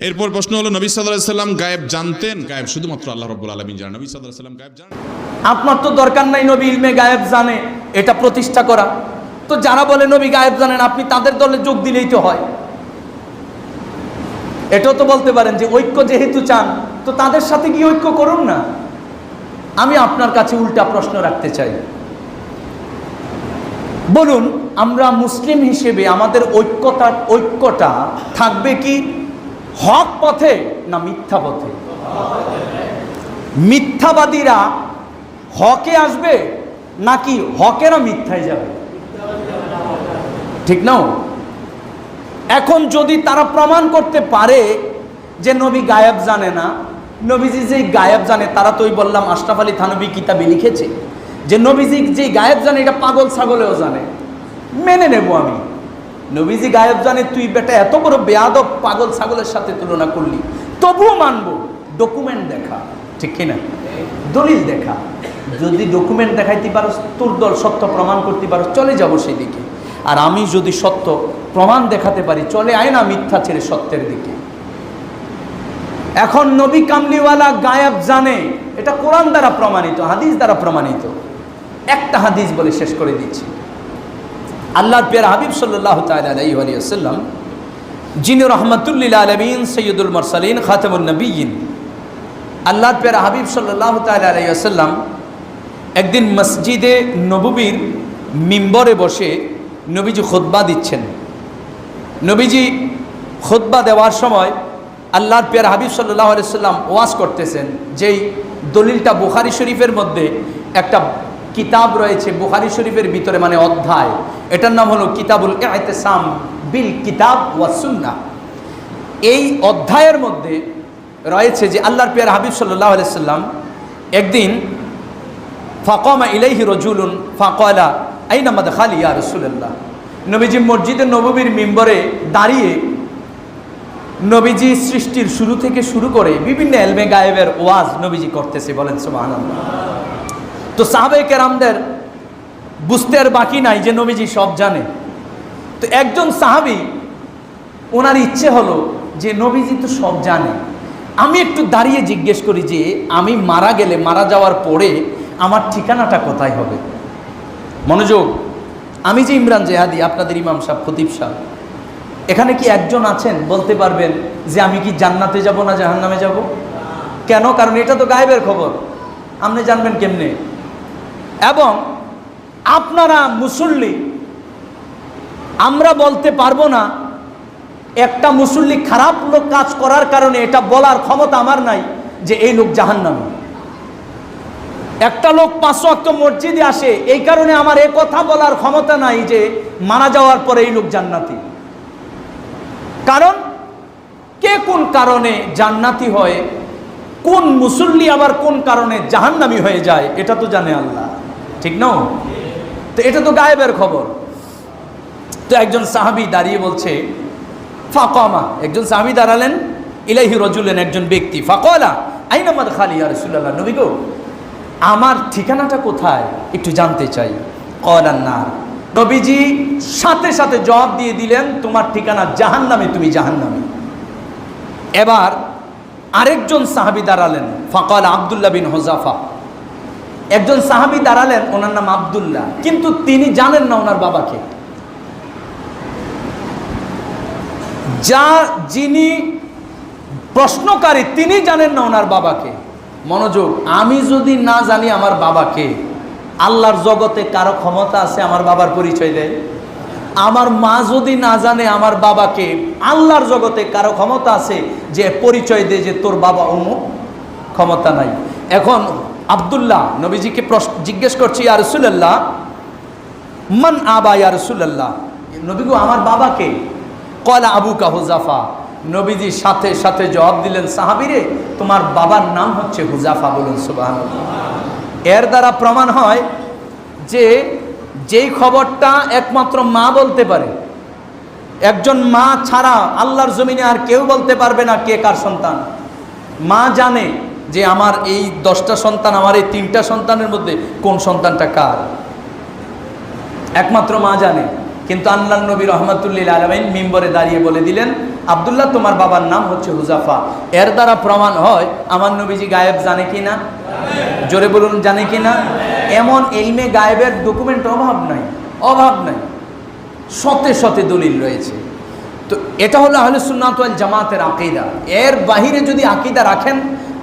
এরপর প্রশ্ন হলো, নবী সাল্লাল্লাহু আলাইহি সাল্লাম গায়েব জানতেন? গায়েব শুধুমাত্র আল্লাহ রাব্বুল আলামিন জানেন। নবী সাল্লাল্লাহু আলাইহি সাল্লাম গায়েব জানেন? আপনার তো দরকার নাই নবী ইলমে গায়েব জানে এটা প্রতিষ্ঠা করা। তো যারা বলে নবী গায়েব জানেন, আপনি তাদের দলে যোগ দিলেই তো হয়। এটাও তো বলতে পারেন যে ঐক্য যেহেতু চান তো তাদের সাথে কি ঐক্য করুন না। আমি আপনার কাছে উল্টা প্রশ্ন রাখতে চাই, বলুন আমরা মুসলিম হিসেবে আমাদের ঐক্যটা থাকবে কি হক পথে না মিথ্যা পথে? মিথ্যাবাদীরা হকে আসবে নাকি হকেরা মিথ্যায় যাবে? ঠিক না? এখন যদি তারা প্রমাণ করতে পারে যে নবী গায়েব জানে না, নবীজি যে গায়েব জানে, তারা তো ওই বললাম আশরাফ আলী থানভী কিতাবে লিখেছে যে নবীজি যে গায়েব জানে এটা পাগল ছাগলেও জানে, মেনে নেব আমি। নবীজি গায়েব জানে, তুই বেটা এত বড় বেয়াদব পাগল ছাগলের সাথে তুলনা করলি, তবুও মানব। ডকুমেন্ট দেখা, ঠিক কিনা? দলিল দেখা। যদি ডকুমেন্ট দেখাইতে পারো, তোর দল সত্য প্রমাণ করতে পারো, চলে যাবো সেই দিকে। আর আমি যদি সত্য প্রমাণ দেখাতে পারি, চলে আয় না মিথ্যা ছেড়ে সত্যের দিকে। এখন নবী কামলিওয়ালা গায়েব জানে, এটা কোরআন দ্বারা প্রমাণিত, হাদিস দ্বারা প্রমাণিত। একটা হাদিস বলে শেষ করে দিচ্ছি। আল্লাহর প্রিয় হাবিব সাল্লাল্লাহু তাআলা আলাইহি ওয়া সাল্লাম, যিনি রাহমাতুল লিল আলামিন, সাইয়্যিদুল মুরসালিন, খাতামুন নবিয়্যিন, আল্লাহর প্রিয় হাবিব সাল্লাল্লাহু তাআলা আলাইহি ওয়া সাল্লাম একদিন মসজিদে নববীর মিম্বরে বসে নবীজি খুতবা দিচ্ছেন। নবীজি খুতবা দেওয়ার সময় আল্লাহর প্রিয় হাবিব সাল্লাল্লাহু আলাইহি ওয়াসাল্লাম ওয়াজ করতেছেন। যেই দলিলটা বুখারী শরীফের মধ্যে একটা কিতাব রয়েছে, বুখারী শরীফের ভিতরে মানে অধ্যায়, এটার নাম হলো কিতাবুল ইতিসাম বিল কিতাব ওয়াস সুন্নাহ। এই অধ্যায়ের মধ্যে রয়েছে যে আল্লাহর প্রিয় হাবিব সাল্লাল্লাহু আলাইহি ওয়াসাল্লাম একদিন ফাকামা ইলাইহি রাজুলুন ফাকালা আইনা মাদখালি ইয়া রাসূলুল্লাহ। নবীজি মসজিদে নববীর মিম্বরে দাঁড়িয়ে নবীজি সৃষ্টির শুরু থেকে শুরু করে বিভিন্ন ইলমে গায়েবের ওয়াজ নবীজি করতেছে, বলেন সুবহানাল্লাহ। তো সাহাবায়ে কেরামদের বুঝতে আর বাকি নাই যে নবীজি সব জানে। তো একজন সাহাবী, ওনার ইচ্ছে হলো যে নবীজি তো সব জানে, আমি একটু দাঁড়িয়ে জিজ্ঞেস করি যে আমি মারা গেলে, মারা যাওয়ার পরে আমার ঠিকানাটা কোথায় হবে। মনোযোগ, আমি যে ইমরান জেহাদি, আপনাদের ইমাম সাহেব, খতিব সাহেব, এখানে কি একজন আছেন বলতে পারবেন যে আমি কি জান্নাতে যাব না জাহান্নামে যাব? কেন? কারণ এটা তো গায়েবের খবর, আপনি জানবেন কেমনে? এবং আপনারা মুসল্লি, আমরা বলতে পারবো না একটা মুসল্লি খারাপ লোক কাজ করার কারণে এটা বলার ক্ষমতা আমার নাই যে এই লোক জাহান্নামী। একটা লোক 5 ওয়াক্ত মসজিদে আসে, এই কারণে আমার এই কথা বলার ক্ষমতা নাই যে মারা যাওয়ার পরে এই লোক জান্নাতি। কারণ কে কোন কারণে জান্নাতি হয়, কোন মুসল্লি আবার কোন কারণে জাহান্নামী হয়ে যায়, এটা তো জানে আল্লাহ, ঠিক না? তো এটা তো গায়েবের খবর। তো একজন সাহাবী দাঁড়িয়ে বলছে, ফাকামা, একজন সাহাবী দাঁড়ালেন, ইলাইহি রাজুলুন, একজন ব্যক্তি, ফাকালা আইনা মাদখালি ইয়া রাসূলুল্লাহ, নবী গো আমার ঠিকানাটা কোথায় একটু জানতে চাই। ক্বালান নার, নবীজি সাথে সাথে জবাব দিয়ে দিলেন, তোমার ঠিকানা জাহান্নামে, তুমি জাহান্নামী। এবার আরেকজন সাহাবী দাঁড়ালেন, ফাকালা আব্দুল্লাহ বিন হুযাফা, একজন সাহাবী দাঁড়ালেন, ওনার নাম আব্দুল্লাহ, কিন্তু তিনি জানেন না ওনার বাবাকে। যিনি প্রশ্নকারী তিনি জানেন না ওনার বাবাকে। মনোযোগ, আমি যদি না জানি আমার বাবাকে, আল্লাহর জগতে কারো ক্ষমতা আছে আমার বাবার পরিচয় দেয়? আমার মা যদি না জানে আমার বাবাকে, আল্লাহর জগতে কারো ক্ষমতা আছে যে পরিচয় দেয় যে তোর বাবা অমুক? ক্ষমতা নাই। এখন আব্দুল্লাহ নবীজিকে জিজ্ঞেস করছি, ইয়া রাসূলুল্লাহ মান আবা ইয়া রাসূলুল্লাহ, নবী গো আমার বাবাকে? ক্বালা আবুকা হুযাফা, নবীজি সাথে সাথে জবাব দিলেন, সাহাবীরে তোমার বাবার নাম হচ্ছে হুযাফা, বলুন সুবহানাল্লাহ। এর দ্বারা প্রমাণ হয় যে যেই খবরটা একমাত্র মা বলতে পারে, একজন মা ছাড়া আল্লাহর জমিনে আর কেউ বলতে পারবে না কে কার সন্তান। মা জানে যে আমার এই 10টা সন্তান, আমার এই 3টা সন্তানের মধ্যে কোন সন্তানটা কার, একমাত্র মা জানে। কিন্তু আল্লাহ নবী রহমাতুল্লিল আলামিন মিম্বরে দাঁড়িয়ে বলে দিলেন, আব্দুল্লাহ তোমার বাবার নাম হচ্ছে হুজাফা। এর দ্বারা প্রমাণ হয় আমার নবীজি গায়েব জানে কি না? জোরে বলুন, জানে কি না? এমন ইলমে গায়েবের ডকুমেন্ট অভাব নাই, শতে শতে দলিল রয়েছে। তো এটা হলো আহলে সুন্নাত ওয়াল জামাতের আকীদা। এর বাহিরে যদি আকীদা রাখেন,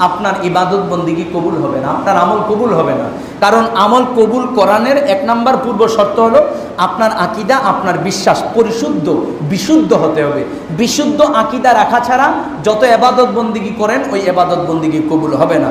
আপনার ইবাদত বন্দিগি কবুল হবে না, আপনার আমল কবুল হবে না। কারণ আমল কবুল করানোর 1 নম্বর পূর্ব শর্ত হলো আপনার আকীদা, আপনার বিশ্বাস পরিশুদ্ধ, বিশুদ্ধ হতে হবে। বিশুদ্ধ আকীদা রাখা ছাড়া যত ইবাদত বন্দিগি করেন, ওই ইবাদত বন্দিগি কবুল হবে না।